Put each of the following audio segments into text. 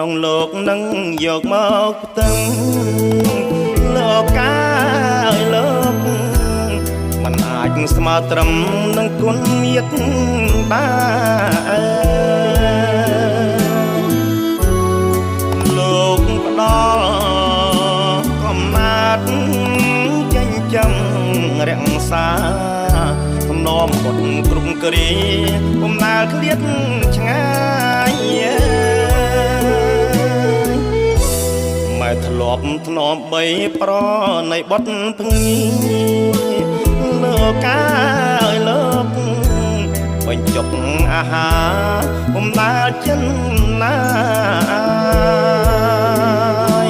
ក្នុងលោកនឹងយកមកផ្ទឹងលោកកាយលោកមិនអាចស្មើត្រឹមនឹងគុណមេត្តាលោកផ្ដល់កំណាត់ចិញ្ចឹមរក្សាសំណមបុតគ្រប់គ្រាកំណើលឃ្លាតឆ្ងាយម៉ែធ្លាប់ធ្នមបីប្រនៃបុតភងីលោកកាយលោកបញ្ចុកអាហារកំណើលចិនណាយ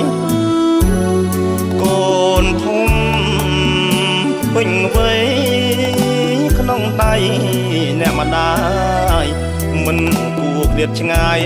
កូនធំពេញវ័យក្នុងដៃអ្នកម្ដាយមិនគួរឃ្លាតឆ្ងាយ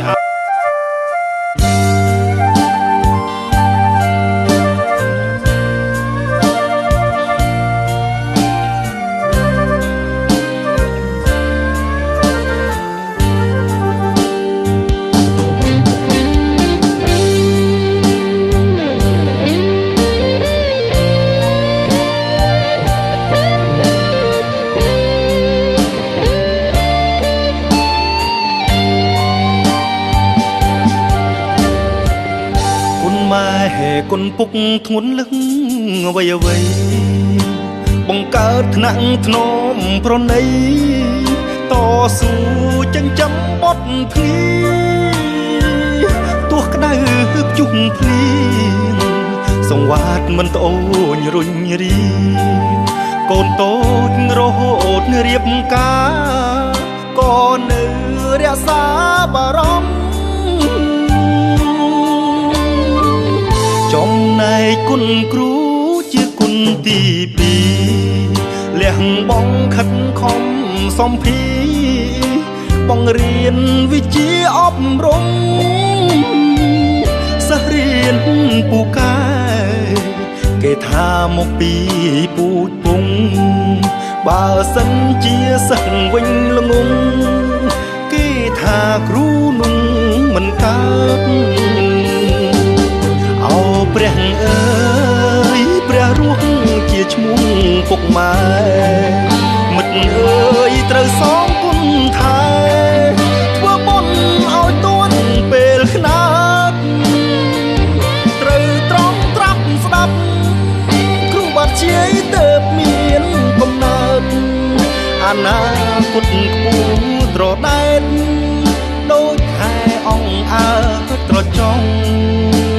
គុណពុកធ្ងន់លឹងអ្វីអ្វីបង្កើតថ្នាក់ធ្នមប្រណីតស៊ូចិញ្ចឹមបុតភ្លីទោះក្តៅជុំភ្លីសង្វាតមិនត្អូញរុញរីកូនតូចរហូតរៀបការក៏នៅរក្សាបារម្ភចំណែកគុណគ្រូជាគុណទីពីរលះបងខិតខំសំភីបង្រៀនវិជ្ជាអប់រំសិស្សរៀនពូកែគេថាមកពីពូជពងបើសិនជាសិស្សវិញល្ងងគេថាគ្រូនោះមិនកើតព្រះអើយព្រះរស់ជាឈ្មោះពុកម៉ែមិត្តអើយត្រូវសងគុណថែធ្វើបុណ្យឲ្យទួនពេលខ្នាតត្រូវត្រង់ត្រាប់ស្ដាប់គ្រូបាត់ជាយទៅមានកំណើតអនាគតខ្ពស់ត្រដែតដូចខែអង្អើត្រចង់